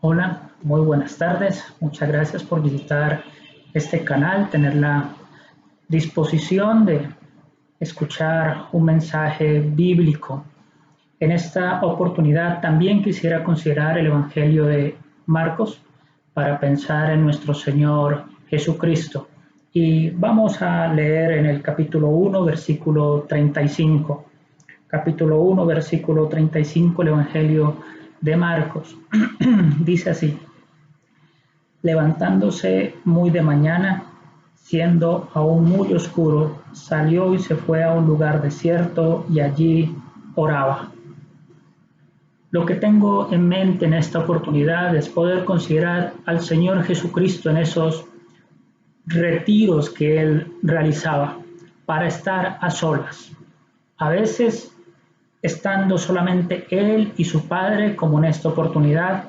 Hola, muy buenas tardes. Muchas gracias por visitar este canal, tener la disposición de escuchar un mensaje bíblico. En esta oportunidad también quisiera considerar el Evangelio de Marcos para pensar en nuestro Señor Jesucristo. Y vamos a leer en el capítulo 1, versículo 35. Capítulo 1, versículo 35, el Evangelio de Marcos. Dice así: levantándose muy de mañana, siendo aún muy oscuro, salió y se fue a un lugar desierto y allí oraba. Lo que tengo en mente en esta oportunidad es poder considerar al Señor Jesucristo en esos retiros que Él realizaba para estar a solas. A veces estando solamente Él y su Padre, como en esta oportunidad,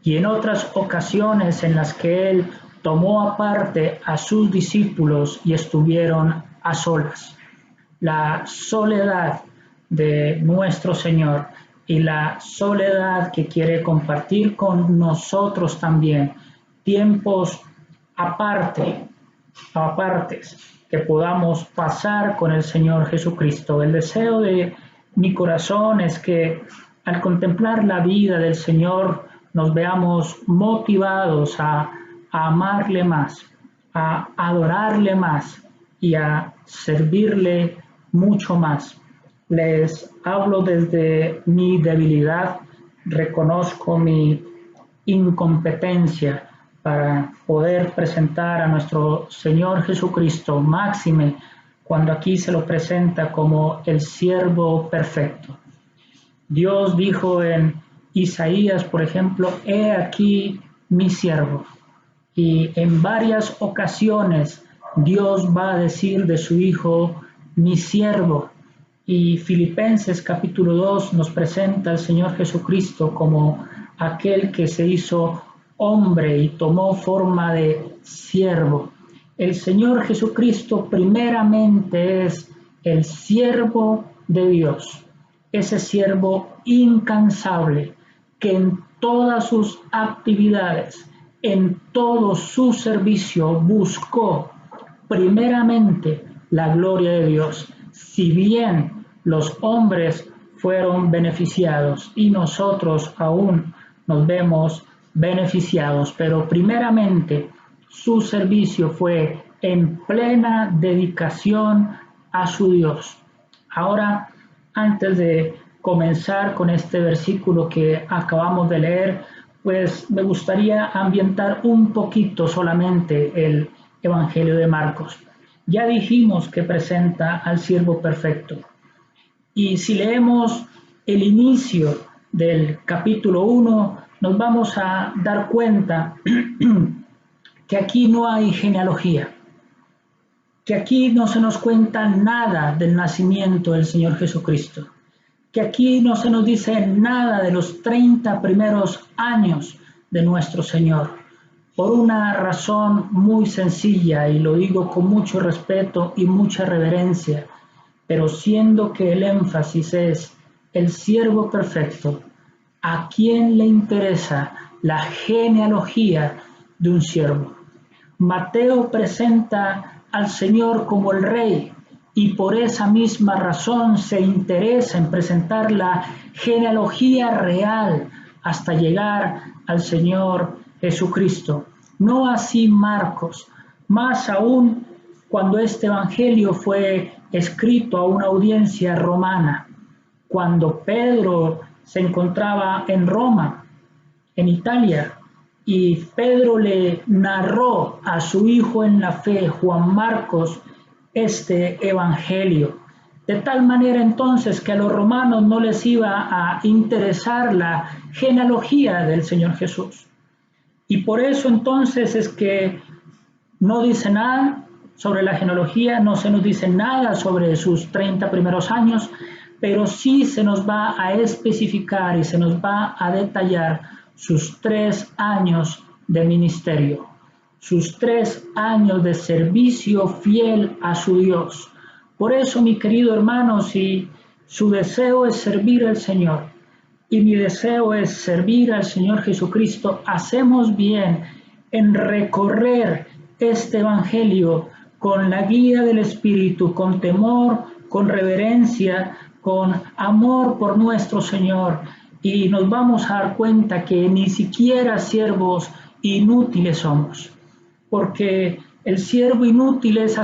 y en otras ocasiones en las que Él tomó aparte a sus discípulos y estuvieron a solas. La soledad de nuestro Señor y la soledad que quiere compartir con nosotros también, tiempos apartes que podamos pasar con el Señor Jesucristo. El deseo de mi corazón es que al contemplar la vida del Señor nos veamos motivados a amarle más, a adorarle más y a servirle mucho más. Les hablo desde mi debilidad, reconozco mi incompetencia para poder presentar a nuestro Señor Jesucristo, máxime cuando aquí se lo presenta como el siervo perfecto. Dios dijo en Isaías, por ejemplo, he aquí mi siervo. Y en varias ocasiones Dios va a decir de su Hijo, mi siervo. Y Filipenses capítulo 2 nos presenta al Señor Jesucristo como aquel que se hizo hombre y tomó forma de siervo. El Señor Jesucristo primeramente es el siervo de Dios, ese siervo incansable que en todas sus actividades, en todo su servicio buscó primeramente la gloria de Dios. Si bien los hombres fueron beneficiados y nosotros aún nos vemos beneficiados, pero primeramente su servicio fue en plena dedicación a su Dios. Ahora, antes de comenzar con este versículo que acabamos de leer, pues me gustaría ambientar un poquito solamente el Evangelio de Marcos. Ya dijimos que presenta al siervo perfecto. Y si leemos el inicio del capítulo 1, nos vamos a dar cuenta que aquí no hay genealogía, que aquí no se nos cuenta nada del nacimiento del Señor Jesucristo, que aquí no se nos dice nada de los 30 primeros años de nuestro Señor, por una razón muy sencilla, y lo digo con mucho respeto y mucha reverencia, pero siendo que el énfasis es el siervo perfecto, ¿a quién le interesa la genealogía de un siervo? Mateo presenta al Señor como el Rey y por esa misma razón se interesa en presentar la genealogía real hasta llegar al Señor Jesucristo. No así Marcos, más aún cuando este evangelio fue escrito a una audiencia romana, cuando Pedro se encontraba en Roma, en Italia, y Pedro le narró a su hijo en la fe, Juan Marcos, este evangelio. De tal manera entonces que a los romanos no les iba a interesar la genealogía del Señor Jesús. Y por eso entonces es que no dice nada sobre la genealogía, no se nos dice nada sobre sus 30 primeros años, pero sí se nos va a especificar y se nos va a detallar sus 3 años de ministerio, sus 3 años de servicio fiel a su Dios. Por eso, mi querido hermano, si su deseo es servir al Señor, y mi deseo es servir al Señor Jesucristo, hacemos bien en recorrer este Evangelio con la guía del Espíritu, con temor, con reverencia, con amor por nuestro Señor. Y nos vamos a dar cuenta que ni siquiera siervos inútiles somos, porque el siervo inútil es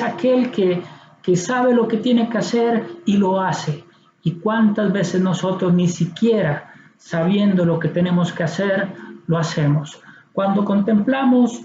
aquel que sabe lo que tiene que hacer y lo hace. ¿Y cuántas veces nosotros ni siquiera sabiendo lo que tenemos que hacer, lo hacemos? Cuando contemplamos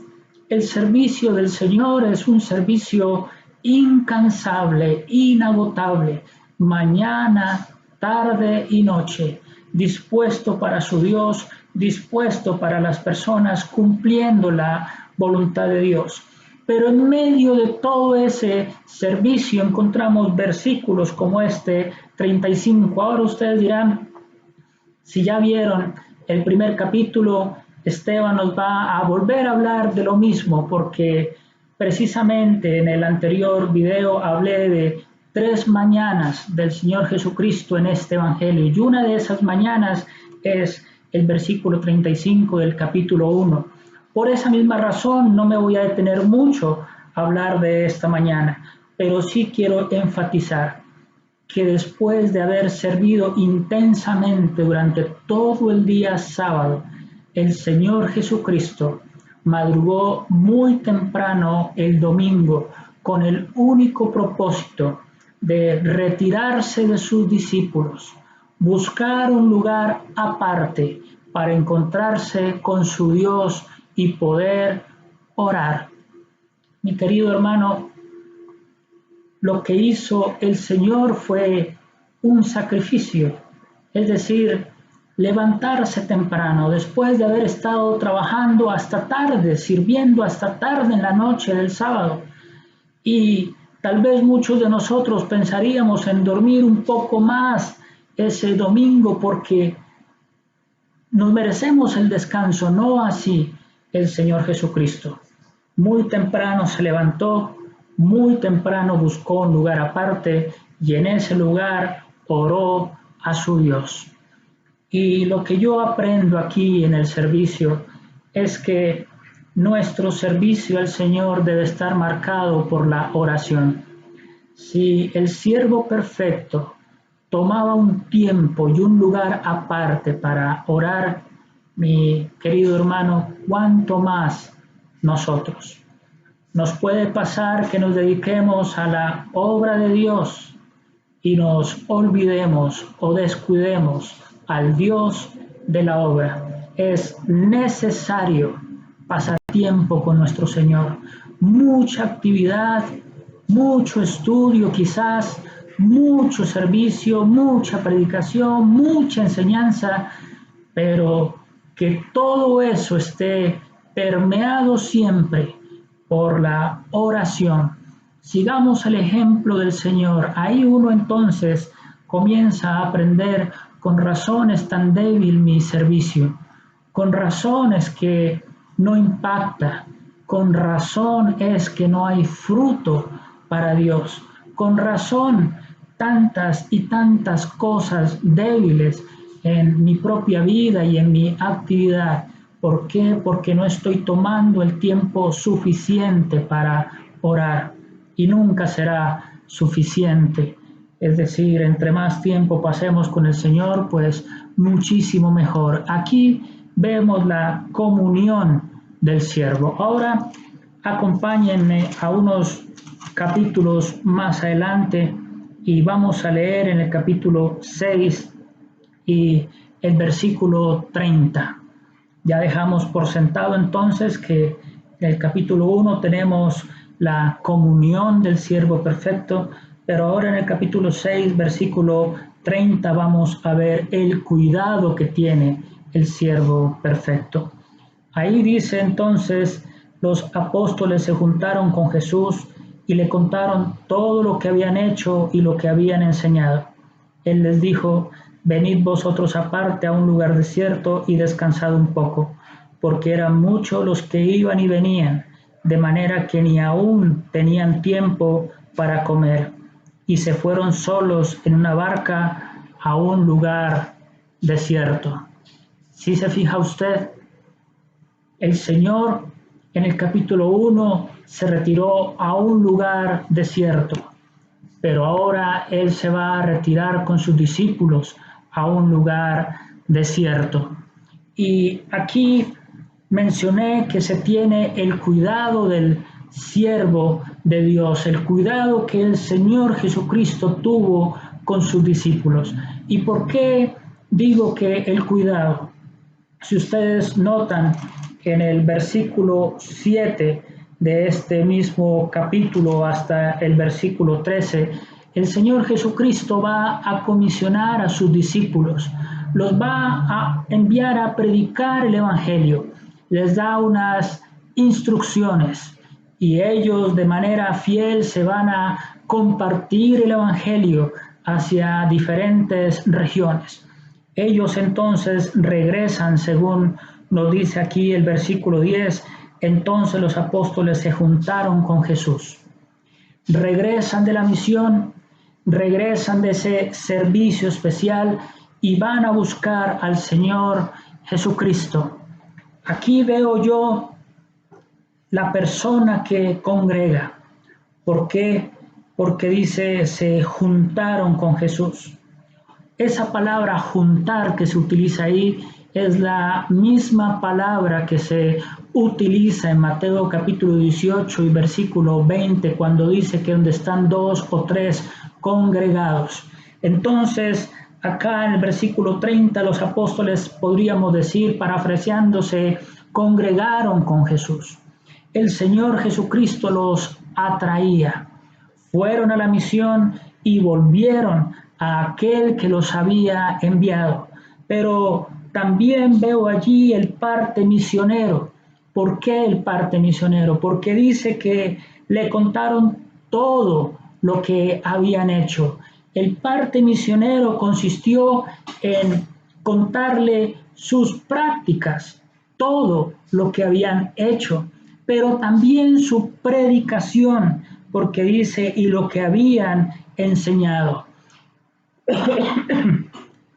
el servicio del Señor, es un servicio incansable, inagotable, mañana, tarde y noche, dispuesto para su Dios, dispuesto para las personas, cumpliendo la voluntad de Dios. Pero en medio de todo ese servicio encontramos versículos como este 35. Ahora ustedes dirán, si ya vieron el primer capítulo, Esteban nos va a volver a hablar de lo mismo, porque precisamente en el anterior video hablé de 3 mañanas del Señor Jesucristo en este Evangelio, y una de esas mañanas es el versículo 35 del capítulo 1. Por esa misma razón no me voy a detener mucho a hablar de esta mañana, pero sí quiero enfatizar que después de haber servido intensamente durante todo el día sábado, el Señor Jesucristo madrugó muy temprano el domingo con el único propósito de retirarse de sus discípulos, buscar un lugar aparte para encontrarse con su Dios y poder orar. Mi querido hermano, lo que hizo el Señor fue un sacrificio, es decir, levantarse temprano después de haber estado trabajando hasta tarde, sirviendo hasta tarde en la noche del sábado. Y tal vez muchos de nosotros pensaríamos en dormir un poco más ese domingo porque nos merecemos el descanso, no así el Señor Jesucristo. Muy temprano se levantó, muy temprano buscó un lugar aparte y en ese lugar oró a su Dios. Y lo que yo aprendo aquí en el servicio es que nuestro servicio al Señor debe estar marcado por la oración. Si el siervo perfecto tomaba un tiempo y un lugar aparte para orar, mi querido hermano, cuánto más nosotros. Nos puede pasar que nos dediquemos a la obra de Dios y nos olvidemos o descuidemos al Dios de la obra. Es necesario pasar tiempo con nuestro Señor. Mucha actividad, mucho estudio quizás, mucho servicio, mucha predicación, mucha enseñanza, pero que todo eso esté permeado siempre por la oración. Sigamos el ejemplo del Señor. Ahí uno entonces comienza a aprender: con razón es tan débil mi servicio, con razón es que no impacta, con razón es que no hay fruto para Dios, con razón tantas y tantas cosas débiles en mi propia vida y en mi actividad. ¿Por qué? Porque no estoy tomando el tiempo suficiente para orar, y nunca será suficiente. Es decir, entre más tiempo pasemos con el Señor, pues muchísimo mejor. Aquí vemos la comunión del siervo. Ahora acompáñenme a unos capítulos más adelante y vamos a leer en el capítulo 6 y el versículo 30. Ya dejamos por sentado entonces que en el capítulo 1 tenemos la comunión del siervo perfecto, pero ahora en el capítulo 6, versículo 30, vamos a ver el cuidado que tiene el siervo perfecto. Ahí dice entonces: los apóstoles se juntaron con Jesús y le contaron todo lo que habían hecho y lo que habían enseñado. Él les dijo: venid vosotros aparte a un lugar desierto y descansad un poco, porque eran muchos los que iban y venían, de manera que ni aún tenían tiempo para comer. Y se fueron solos en una barca a un lugar desierto. Si se fija usted, el Señor en el capítulo 1 se retiró a un lugar desierto, pero ahora Él se va a retirar con sus discípulos a un lugar desierto. Y aquí mencioné que se tiene el cuidado del siervo de Dios, el cuidado que el Señor Jesucristo tuvo con sus discípulos. ¿Y por qué digo que el cuidado? Si ustedes notan en el versículo 7 de este mismo capítulo hasta el versículo 13, el Señor Jesucristo va a comisionar a sus discípulos, los va a enviar a predicar el Evangelio, les da unas instrucciones y ellos de manera fiel se van a compartir el Evangelio hacia diferentes regiones. Ellos entonces regresan, según nos dice aquí el versículo 10, entonces los apóstoles se juntaron con Jesús. Regresan de la misión, regresan de ese servicio especial y van a buscar al Señor Jesucristo. Aquí veo yo la persona que congrega. ¿Por qué? Porque dice, se juntaron con Jesús. Esa palabra juntar que se utiliza ahí es la misma palabra que se utiliza en Mateo capítulo 18 y versículo 20 cuando dice que donde están 2 o 3 congregados. Entonces, acá en el versículo 30 los apóstoles, podríamos decir, parafraseándose, congregaron con Jesús. El Señor Jesucristo los atraía. Fueron a la misión y volvieron a aquel que los había enviado. Pero también veo allí el parte misionero. ¿Por qué el parte misionero? Porque dice que le contaron todo lo que habían hecho. El parte misionero consistió en contarle sus prácticas, todo lo que habían hecho, pero también su predicación, porque dice, y lo que habían enseñado.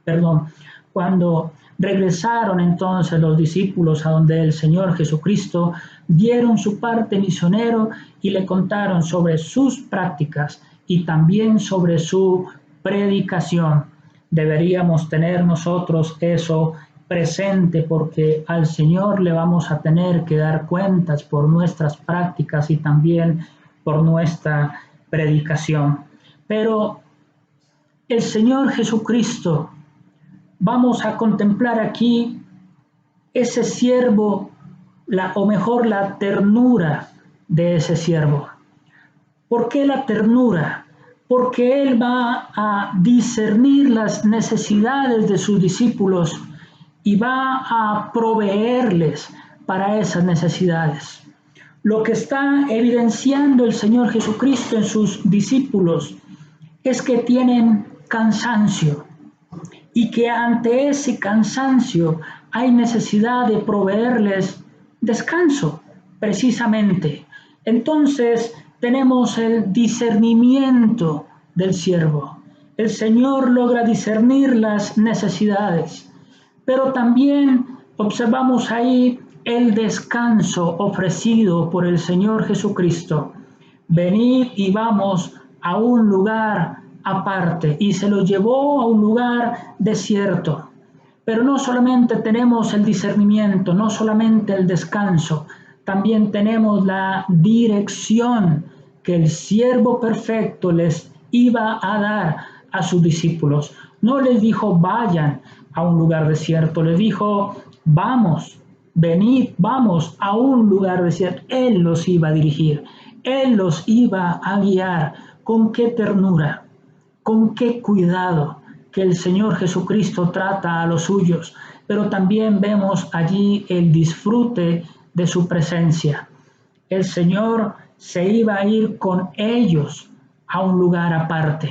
Perdón, cuando regresaron entonces los discípulos a donde el Señor Jesucristo, dieron su parte misionero y le contaron sobre sus prácticas y también sobre su predicación. Deberíamos tener nosotros eso presente porque al Señor le vamos a tener que dar cuentas por nuestras prácticas y también por nuestra predicación. Pero el Señor Jesucristo, vamos a contemplar aquí ese siervo, o mejor la ternura de ese siervo. ¿Por qué la ternura? Porque Él va a discernir las necesidades de sus discípulos y va a proveerles para esas necesidades. Lo que está evidenciando el Señor Jesucristo en sus discípulos es que tienen cansancio y que ante ese cansancio hay necesidad de proveerles descanso, precisamente. Entonces tenemos el discernimiento del siervo. El Señor logra discernir las necesidades, pero también observamos ahí el descanso ofrecido por el Señor Jesucristo. Venid y vamos a un lugar aparte, y se lo llevó a un lugar desierto. Pero no solamente tenemos el discernimiento, no solamente el descanso, también tenemos la dirección que el siervo perfecto les iba a dar a sus discípulos. No les dijo vayan a un lugar desierto, les dijo vamos, venid, vamos a un lugar desierto. Él los iba a dirigir, Él los iba a guiar. ¿Con qué ternura? ¿Con qué cuidado que el Señor Jesucristo trata a los suyos? Pero también vemos allí el disfrute de su presencia. El Señor se iba a ir con ellos a un lugar aparte.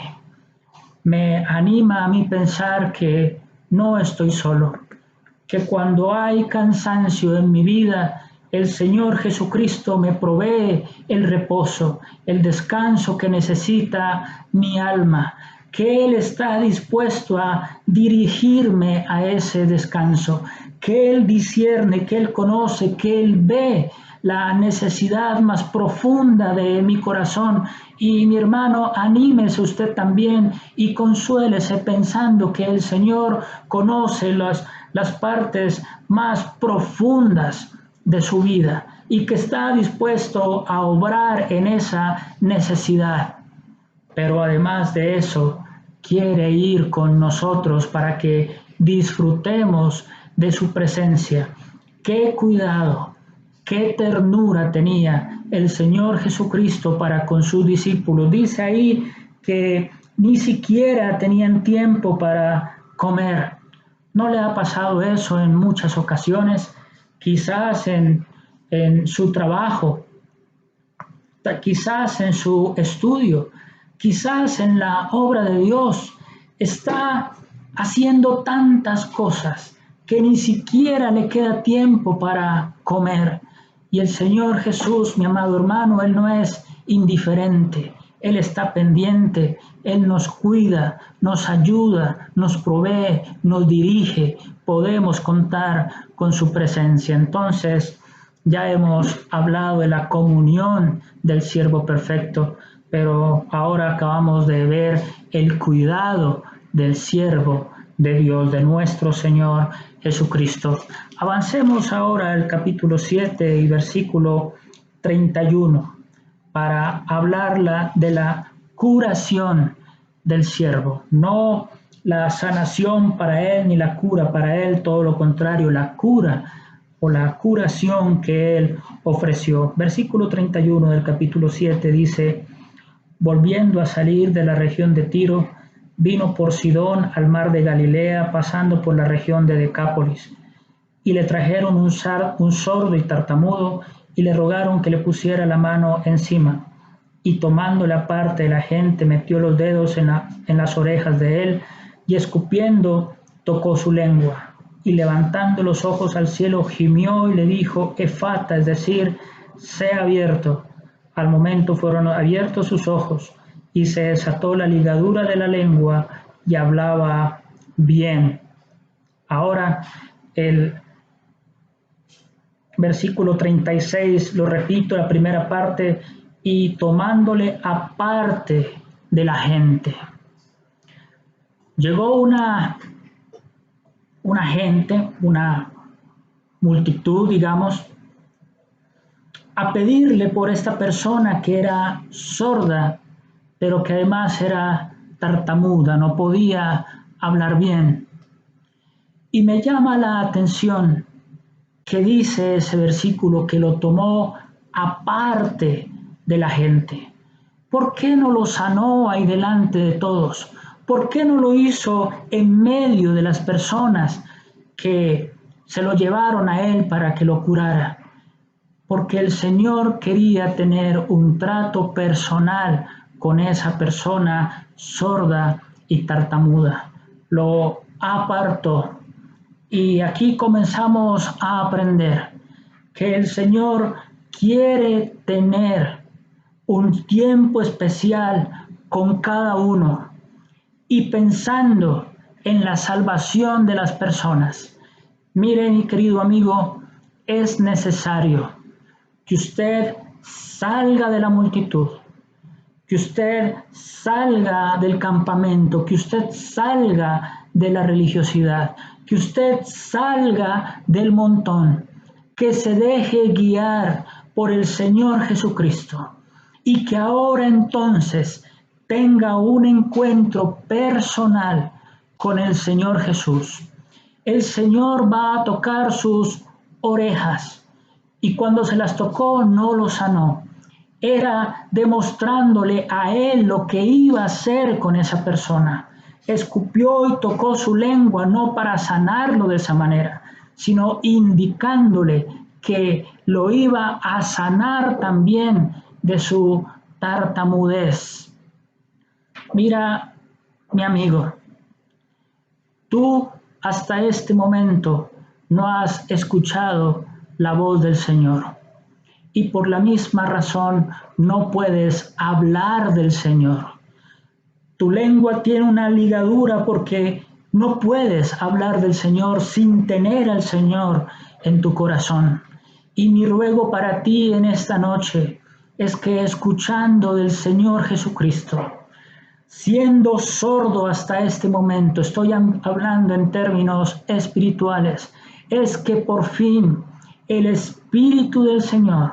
Me anima a mí pensar que no estoy solo, que cuando hay cansancio en mi vida, el Señor Jesucristo me provee el reposo, el descanso que necesita mi alma. que Él está dispuesto a dirigirme a ese descanso, que Él discierne, que Él conoce, que Él ve la necesidad más profunda de mi corazón. Y mi hermano, anímese usted también y consuélese pensando que el Señor conoce las partes más profundas de su vida y que está dispuesto a obrar en esa necesidad. Pero además de eso, quiere ir con nosotros para que disfrutemos de su presencia. Qué cuidado, qué ternura tenía el Señor Jesucristo para con sus discípulos. Dice ahí que ni siquiera tenían tiempo para comer. ¿No le ha pasado eso en muchas ocasiones? Quizás en su trabajo, quizás en su estudio, quizás en la obra de Dios, está haciendo tantas cosas que ni siquiera le queda tiempo para comer. Y el Señor Jesús, mi amado hermano, Él no es indiferente, Él está pendiente, Él nos cuida, nos ayuda, nos provee, nos dirige, podemos contar con su presencia. Entonces, ya hemos hablado de la comunión del siervo perfecto, pero ahora acabamos de ver el cuidado del siervo de Dios, de nuestro Señor Jesucristo. Avancemos ahora al capítulo 7 y versículo 31 para hablar de la curación del siervo, no la sanación para él ni la cura para él, todo lo contrario, la cura o la curación que él ofreció. Versículo 31 del capítulo 7 dice: volviendo a salir de la región de Tiro, vino por Sidón al mar de Galilea, pasando por la región de Decápolis. Y le trajeron un sordo y tartamudo, y le rogaron que le pusiera la mano encima. Y tomándole aparte de la gente, metió los dedos en las orejas de él, y escupiendo, tocó su lengua. Y levantando los ojos al cielo, gimió y le dijo: Efata, es decir, sea abierto. Al momento fueron abiertos sus ojos, y se desató la ligadura de la lengua, y hablaba bien. Ahora el versículo 36, lo repito, la primera parte: y tomándole aparte de la gente. Llegó una gente, una multitud, digamos, a pedirle por esta persona que era sorda, pero que además era tartamuda, no podía hablar bien. Y me llama la atención que dice ese versículo que lo tomó aparte de la gente. ¿Por qué no lo sanó ahí delante de todos? ¿Por qué no lo hizo en medio de las personas que se lo llevaron a él para que lo curara? Porque el Señor quería tener un trato personal con esa persona sorda y tartamuda. Lo apartó. Y aquí comenzamos a aprender que el Señor quiere tener un tiempo especial con cada uno y pensando en la salvación de las personas. Mire, mi querido amigo, es necesario que usted salga de la multitud, que usted salga del campamento, que usted salga de la religiosidad, que usted salga del montón, que se deje guiar por el Señor Jesucristo y que ahora entonces tenga un encuentro personal con el Señor Jesús. El Señor va a tocar sus orejas y cuando se las tocó no lo sanó. Era demostrándole a él lo que iba a hacer con esa persona. Escupió y tocó su lengua no para sanarlo de esa manera, sino indicándole que lo iba a sanar también de su tartamudez. Mira, mi amigo, tú hasta este momento no has escuchado la voz del Señor y por la misma razón no puedes hablar del Señor. Tu lengua tiene una ligadura porque no puedes hablar del Señor sin tener al Señor en tu corazón. Y mi ruego para ti en esta noche es que escuchando del Señor Jesucristo, siendo sordo hasta este momento, estoy hablando en términos espirituales, es que por fin el Espíritu del Señor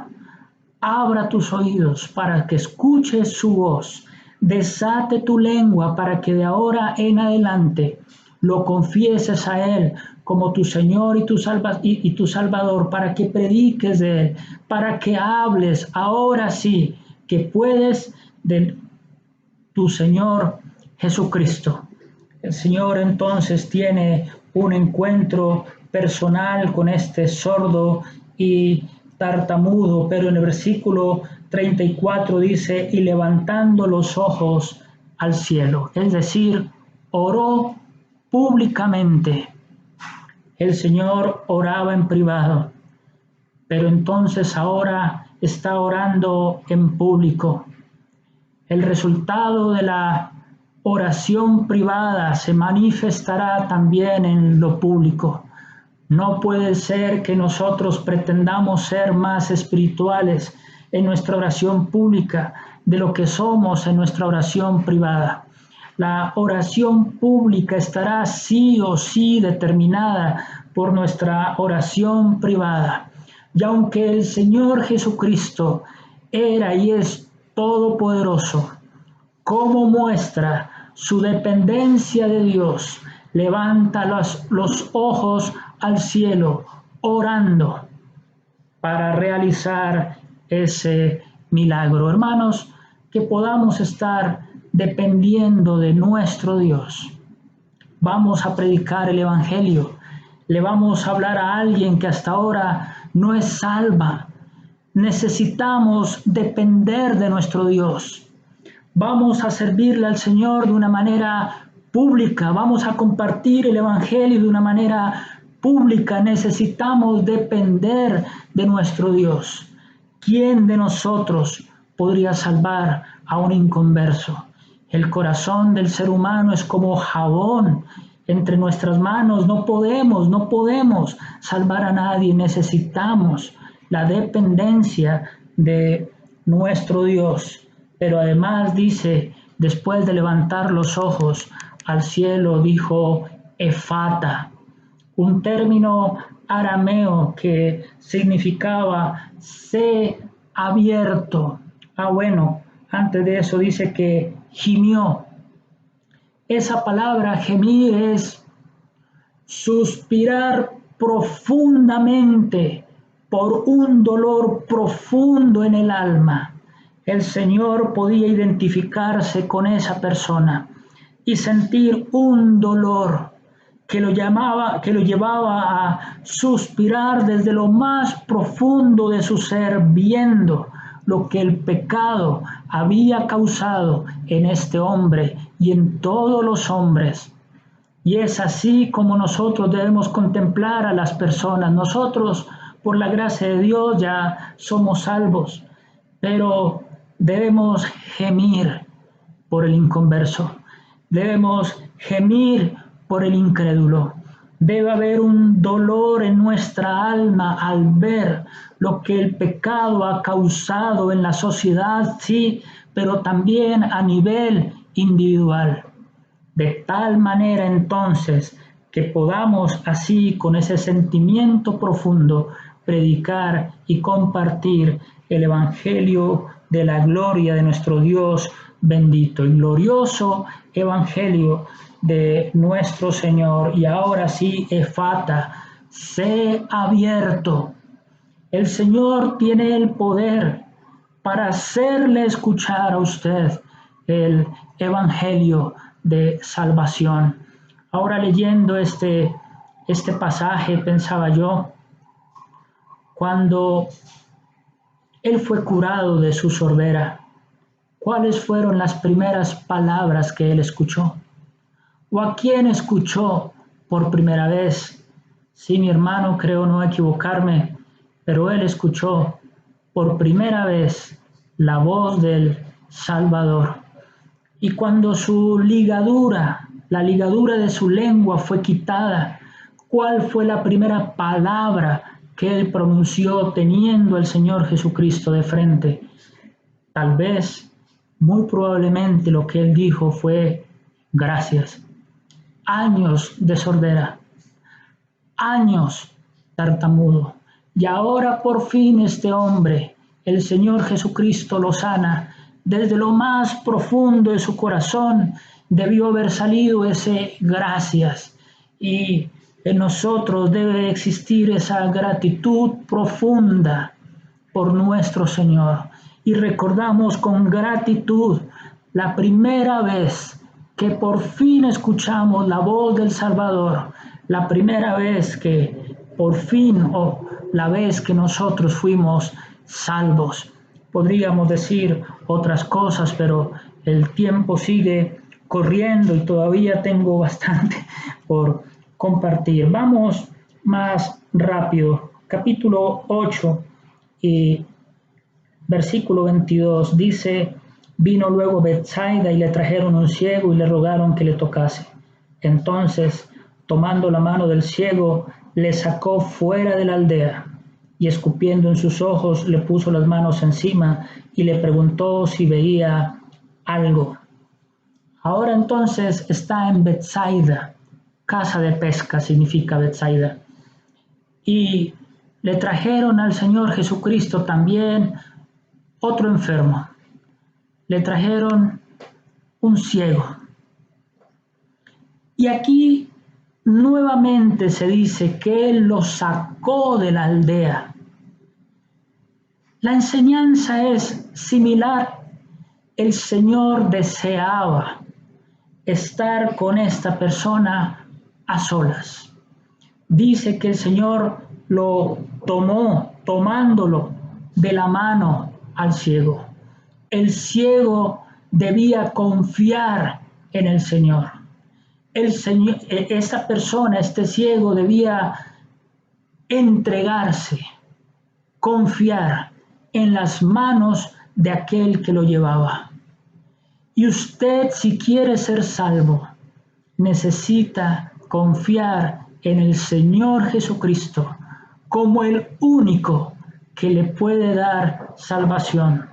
abra tus oídos para que escuches su voz, desate tu lengua para que de ahora en adelante lo confieses a Él como tu Señor y tu Salvador, para que prediques de Él, para que hables ahora sí que puedes de tu Señor Jesucristo. El Señor entonces tiene un encuentro personal con este sordo y tartamudo, pero en el versículo 34 dice, y levantando los ojos al cielo, es decir, oró públicamente. El Señor oraba en privado, pero entonces ahora está orando en público. El resultado de la oración privada se manifestará también en lo público. No puede ser que nosotros pretendamos ser más espirituales en nuestra oración pública de lo que somos en nuestra oración privada. La oración pública estará sí o sí determinada por nuestra oración privada. Y aunque el Señor Jesucristo era y es todopoderoso, como muestra su dependencia de Dios, levanta los ojos al cielo, orando para realizar ese milagro. Hermanos, que podamos estar dependiendo de nuestro Dios. Vamos a predicar el Evangelio, le vamos a hablar a alguien que hasta ahora no es salva. Necesitamos depender de nuestro Dios. Vamos a servirle al Señor de una manera pública, vamos a compartir el Evangelio de una manera pública. Necesitamos depender de nuestro Dios. ¿Quién de nosotros podría salvar a un inconverso? El corazón del ser humano es como jabón entre nuestras manos. No podemos salvar a nadie. Necesitamos la dependencia de nuestro Dios. Pero además dice, después de levantar los ojos al cielo, dijo efata, un término arameo que significaba sé abierto. Bueno, antes de eso dice que gimió. Esa palabra gemir es suspirar profundamente por un dolor profundo en el alma. El Señor podía identificarse con esa persona y sentir un dolor que lo llevaba a suspirar desde lo más profundo de su ser, viendo lo que el pecado había causado en este hombre y en todos los hombres. Y es así como nosotros debemos contemplar a las personas. Nosotros, por la gracia de Dios, ya somos salvos, pero debemos gemir por el inconverso, debemos gemir por el incrédulo. Debe haber un dolor en nuestra alma al ver lo que el pecado ha causado en la sociedad, sí, pero también a nivel individual. De tal manera entonces que podamos así con ese sentimiento profundo predicar y compartir el Evangelio de la gloria de nuestro Dios bendito, el glorioso Evangelio de nuestro Señor. Y ahora sí, efata, sé abierto. El Señor tiene el poder para hacerle escuchar a usted el Evangelio de salvación. Ahora leyendo este pasaje pensaba yo, cuando él fue curado de su sordera, ¿cuáles fueron las primeras palabras que él escuchó? ¿O a quién escuchó por primera vez? Sí, mi hermano, creo no equivocarme, pero él escuchó por primera vez la voz del Salvador. Y cuando su ligadura, la ligadura de su lengua fue quitada, ¿cuál fue la primera palabra que él pronunció teniendo al Señor Jesucristo de frente? Tal vez, muy probablemente lo que él dijo fue gracias. Años de sordera, años tartamudo. Y ahora por fin este hombre, el Señor Jesucristo, lo sana. Desde lo más profundo de su corazón debió haber salido ese gracias. Y en nosotros debe existir esa gratitud profunda por nuestro Señor. Y recordamos con gratitud la primera vez que por fin escuchamos la voz del Salvador, la primera vez que por fin, o la vez que nosotros fuimos salvos. Podríamos decir otras cosas, pero el tiempo sigue corriendo y todavía tengo bastante por compartir. Vamos más rápido. Capítulo 8 y versículo 22 dice: vino luego Betsaida y le trajeron un ciego y le rogaron que le tocase. Entonces, tomando la mano del ciego, le sacó fuera de la aldea y escupiendo en sus ojos le puso las manos encima y le preguntó si veía algo. Ahora entonces está en Betsaida, casa de pesca significa Betsaida. Y le trajeron al Señor Jesucristo también otro enfermo. Le trajeron un ciego. Y aquí nuevamente se dice que Él lo sacó de la aldea. La enseñanza es similar. El Señor deseaba estar con esta persona a solas. Dice que el Señor lo tomó, tomándolo de la mano al ciego. El ciego debía confiar en el Señor. Esta persona, este ciego, debía entregarse, confiar en las manos de aquel que lo llevaba. Y usted, si quiere ser salvo, necesita confiar en el Señor Jesucristo como el único que le puede dar salvación,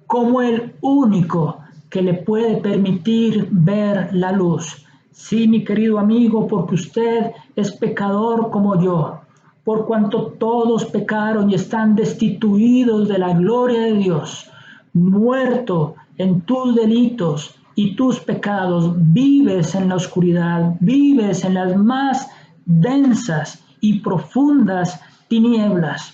como el único que le puede permitir ver la luz. Sí, mi querido amigo, porque usted es pecador como yo, por cuanto todos pecaron y están destituidos de la gloria de Dios, muerto en tus delitos y tus pecados, vives en la oscuridad, vives en las más densas y profundas tinieblas.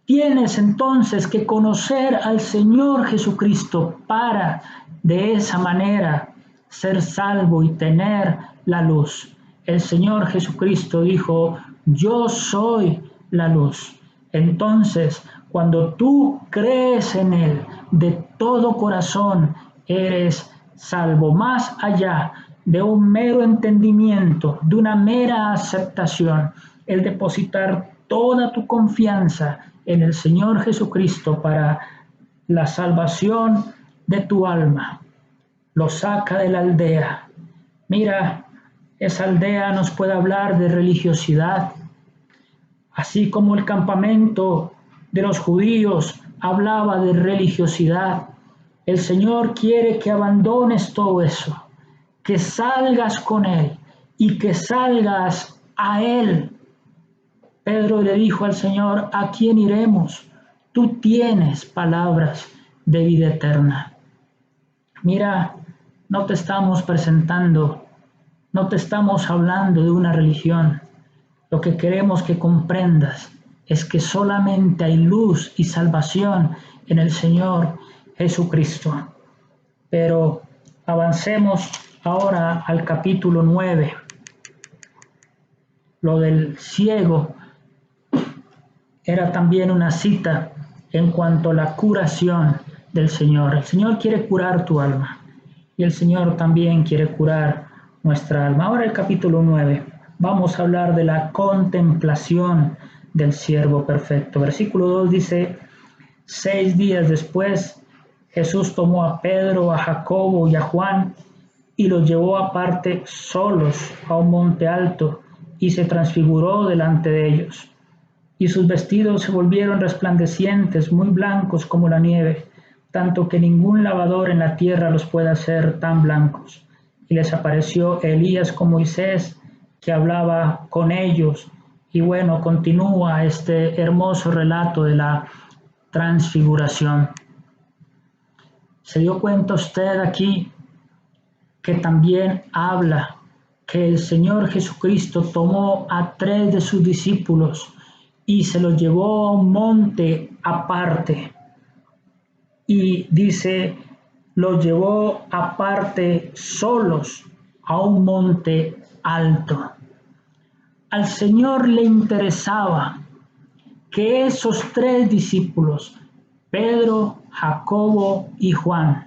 Tienes entonces que conocer al Señor Jesucristo para de esa manera ser salvo y tener la luz. El Señor Jesucristo dijo: yo soy la luz. Entonces, cuando tú crees en Él de todo corazón, eres salvo, más allá de un mero entendimiento, de una mera aceptación. El depositar toda tu confianza en el Señor Jesucristo para la salvación de tu alma. Lo saca de la aldea. Mira, esa aldea nos puede hablar de religiosidad, así como el campamento de los judíos hablaba de religiosidad. El Señor quiere que abandones todo eso, que salgas con Él y que salgas a Él. Pedro le dijo al Señor: ¿a quién iremos? Tú tienes palabras de vida eterna. Mira, no te estamos presentando, no te estamos hablando de una religión. Lo que queremos que comprendas es que solamente hay luz y salvación en el Señor Jesucristo. Pero avancemos ahora al capítulo 9. Lo del ciego era también una cita en cuanto a la curación del Señor. El Señor quiere curar tu alma y el Señor también quiere curar nuestra alma. Ahora el capítulo 9. Vamos a hablar de la contemplación del siervo perfecto. Versículo 2 dice: 6 días después, Jesús tomó a Pedro, a Jacobo y a Juan y los llevó aparte solos a un monte alto y se transfiguró delante de ellos. Y sus vestidos se volvieron resplandecientes, muy blancos como la nieve, tanto que ningún lavador en la tierra los puede hacer tan blancos. Y les apareció Elías con Moisés, que hablaba con ellos. Y bueno, continúa este hermoso relato de la transfiguración. ¿Se dio cuenta usted aquí que también habla que el Señor Jesucristo tomó a 3 de sus discípulos y se los llevó a un monte aparte? Y dice, los llevó aparte solos a un monte alto. Al Señor le interesaba que esos 3 discípulos, Pedro, Jacobo y Juan,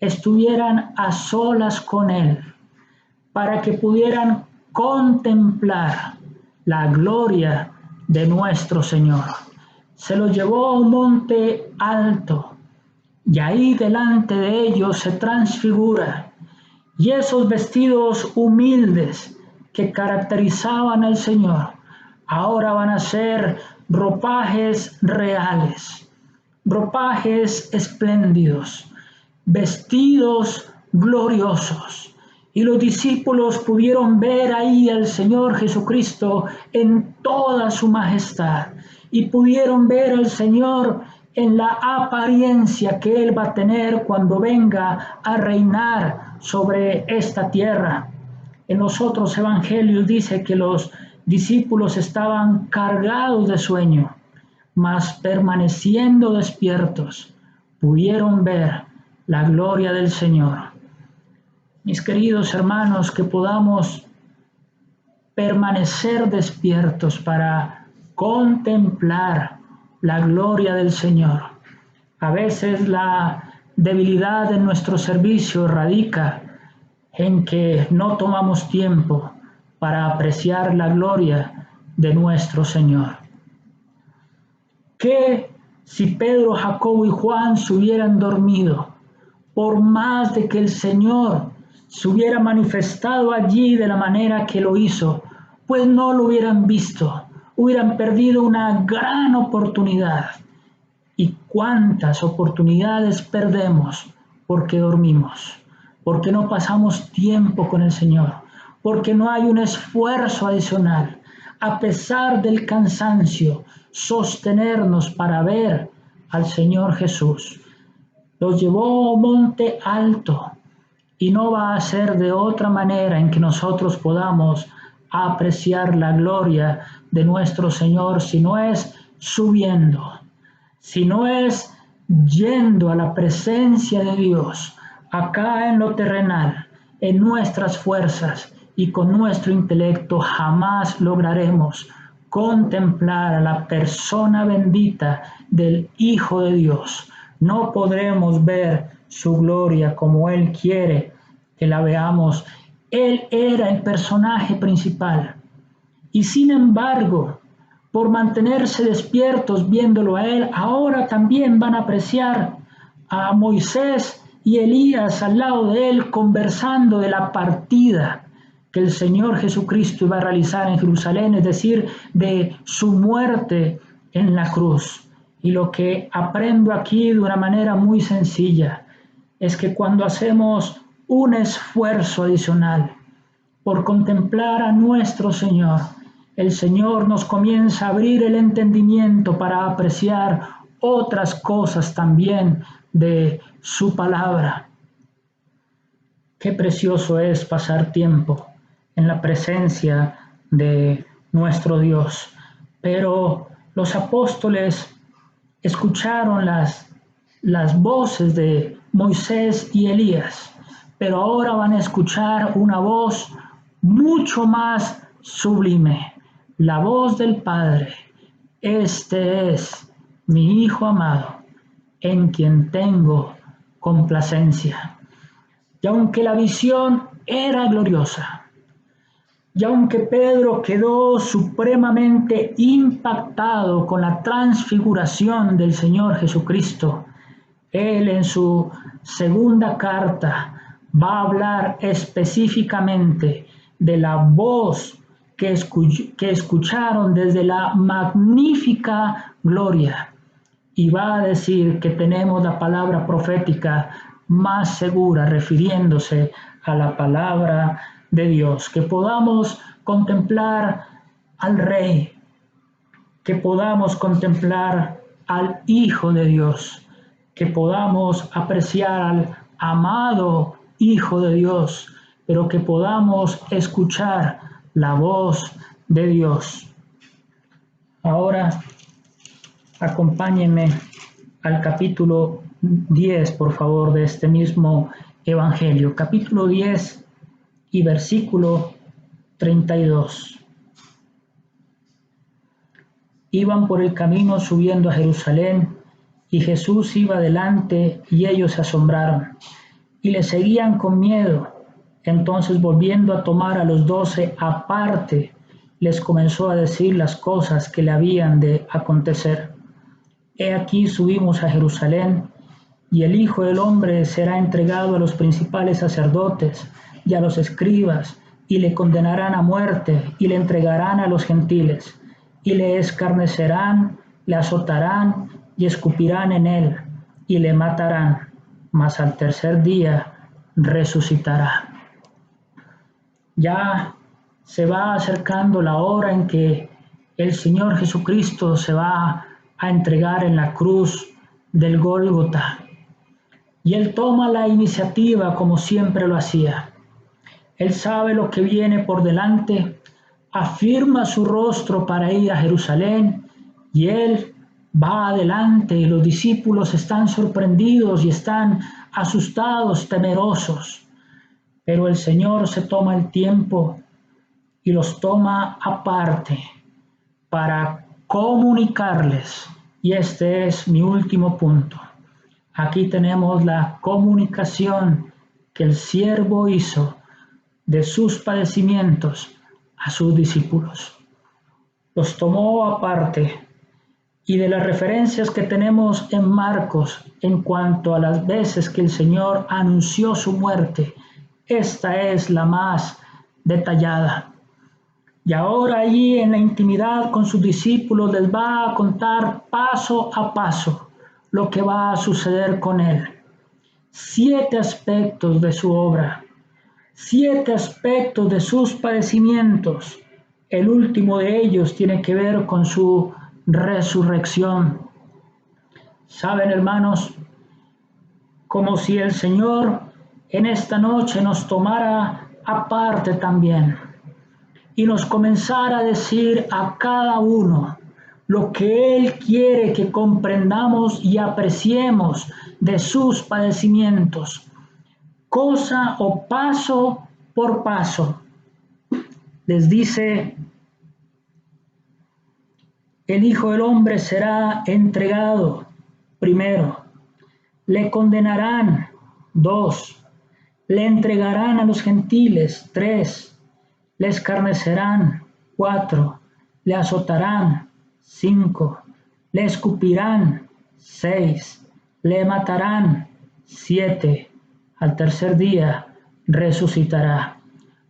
estuvieran a solas con Él para que pudieran contemplar la gloria de nuestro Señor. Se los llevó a un monte alto y ahí delante de ellos se transfigura, y esos vestidos humildes que caracterizaban al Señor ahora van a ser ropajes reales, ropajes espléndidos, vestidos gloriosos. Y los discípulos pudieron ver ahí al Señor Jesucristo en toda su majestad, y pudieron ver al Señor en la apariencia que Él va a tener cuando venga a reinar sobre esta tierra. En los otros evangelios dice que los discípulos estaban cargados de sueño, mas permaneciendo despiertos, pudieron ver la gloria del Señor. Mis queridos hermanos, que podamos permanecer despiertos para contemplar la gloria del Señor. A veces la debilidad de nuestro servicio radica en que no tomamos tiempo para apreciar la gloria de nuestro Señor. ¿Qué si Pedro, Jacobo y Juan se hubieran dormido? Por más de que el Señor se hubiera manifestado allí de la manera que lo hizo, pues no lo hubieran visto, hubieran perdido una gran oportunidad. ¿Y cuántas oportunidades perdemos porque dormimos? Porque no pasamos tiempo con el Señor, porque no hay un esfuerzo adicional, a pesar del cansancio, sostenernos para ver al Señor Jesús. Los llevó a un monte alto, y no va a ser de otra manera en que nosotros podamos apreciar la gloria de nuestro Señor, si no es subiendo, si no es yendo a la presencia de Dios, acá en lo terrenal, en nuestras fuerzas y con nuestro intelecto. Jamás lograremos contemplar a la persona bendita del Hijo de Dios. No podremos ver su gloria como Él quiere que la veamos. Él era el personaje principal, y sin embargo, por mantenerse despiertos viéndolo a Él, ahora también van a apreciar a Moisés y Elías al lado de Él, conversando de la partida que el Señor Jesucristo iba a realizar en Jerusalén, es decir, de su muerte en la cruz. Y lo que aprendo aquí de una manera muy sencilla es que cuando hacemos un esfuerzo adicional por contemplar a nuestro Señor, el Señor nos comienza a abrir el entendimiento para apreciar otras cosas también de su palabra. Qué precioso es pasar tiempo en la presencia de nuestro Dios. Pero los apóstoles escucharon las voces de Moisés y Elías, pero ahora van a escuchar una voz mucho más sublime, la voz del Padre. Este es mi Hijo amado, en quien tengo complacencia. Y aunque la visión era gloriosa, y aunque Pedro quedó supremamente impactado con la transfiguración del Señor Jesucristo, él en su segunda carta va a hablar específicamente de la voz que escucharon desde la magnífica gloria. Y va a decir que tenemos la palabra profética más segura, refiriéndose a la palabra de Dios, que podamos contemplar al Rey, que podamos contemplar al Hijo de Dios, que podamos apreciar al amado Hijo de Dios, pero que podamos escuchar la voz de Dios. Ahora, acompáñenme al capítulo 10, por favor, de este mismo Evangelio. Capítulo 10 y versículo 32. Iban por el camino subiendo a Jerusalén, y Jesús iba delante, y ellos se asombraron, y le seguían con miedo. Entonces, volviendo a tomar a los 12 aparte, les comenzó a decir las cosas que le habían de acontecer. He aquí subimos a Jerusalén, y el Hijo del Hombre será entregado a los principales sacerdotes y a los escribas, y le condenarán a muerte, y le entregarán a los gentiles, y le escarnecerán, le azotarán, y escupirán en él, y le matarán, mas al tercer día resucitará. Ya se va acercando la hora en que el Señor Jesucristo se va a entregar en la cruz del Gólgota. Y Él toma la iniciativa como siempre lo hacía. Él sabe lo que viene por delante, afirma su rostro para ir a Jerusalén, y Él va adelante, y los discípulos están sorprendidos y están asustados, temerosos. Pero el Señor se toma el tiempo y los toma aparte para comunicarles. Y este es mi último punto. Aquí tenemos la comunicación que el siervo hizo de sus padecimientos a sus discípulos. Los tomó aparte, y de las referencias que tenemos en Marcos en cuanto a las veces que el Señor anunció su muerte, esta es la más detallada. Y ahora allí en la intimidad con sus discípulos les va a contar paso a paso lo que va a suceder con él. 7 aspectos de su obra, 7 aspectos de sus padecimientos. El último de ellos tiene que ver con su resurrección. Saben, hermanos, como si el Señor en esta noche nos tomara aparte también y nos comenzara a decir a cada uno lo que Él quiere que comprendamos y apreciemos de sus padecimientos, cosa o paso por paso. Les dice: el Hijo del Hombre será entregado, primero, le condenarán, 2, le entregarán a los gentiles, 3, le escarnecerán, 4, le azotarán, 5, le escupirán, 6, le matarán, 7, al tercer día resucitará.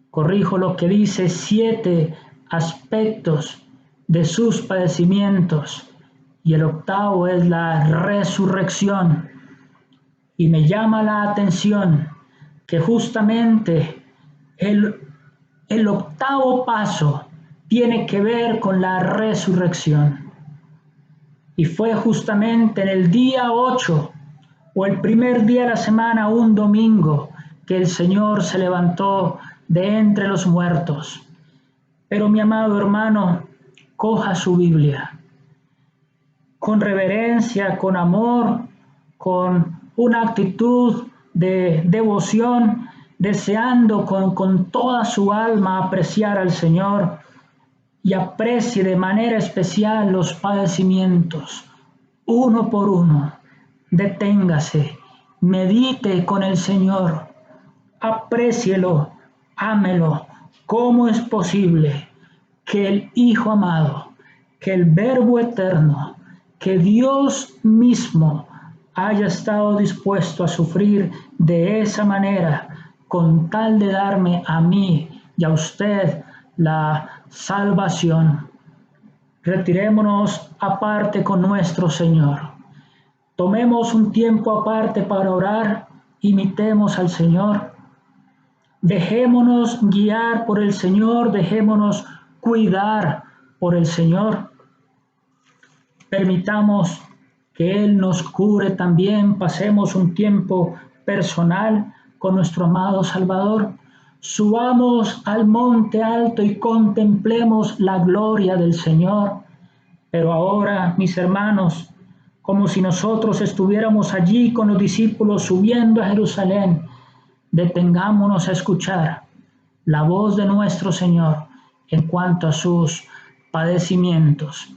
Corrijo lo que dice 7 aspectos de sus padecimientos, y el octavo es la resurrección. Y me llama la atención que justamente el octavo paso tiene que ver con la resurrección. Y fue justamente en el día 8 o el primer día de la semana, un domingo, que el Señor se levantó de entre los muertos. Pero mi amado hermano, coja su Biblia con reverencia, con amor, con una actitud de devoción, deseando con toda su alma apreciar al Señor, y aprecie de manera especial los padecimientos, uno por uno. Deténgase, medite con el Señor, aprécielo, ámelo. ¿Cómo es posible que el Hijo amado, que el Verbo eterno, que Dios mismo haya estado dispuesto a sufrir de esa manera con tal de darme a mí y a usted la salvación. Retirémonos aparte con nuestro Señor. Tomemos un tiempo aparte para orar, imitemos al Señor. Dejémonos guiar por el Señor, dejémonos cuidar por el Señor. Permitamos que Él nos cure también, pasemos un tiempo personal con nuestro amado Salvador. Subamos al monte alto y contemplemos la gloria del Señor. Pero ahora, mis hermanos, como si nosotros estuviéramos allí con los discípulos subiendo a Jerusalén, detengámonos a escuchar la voz de nuestro Señor en cuanto a sus padecimientos.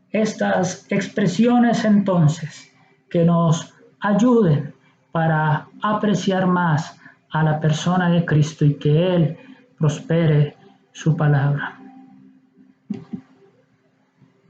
Estas expresiones entonces que nos ayuden para apreciar más a la persona de Cristo y que Él prospere su palabra.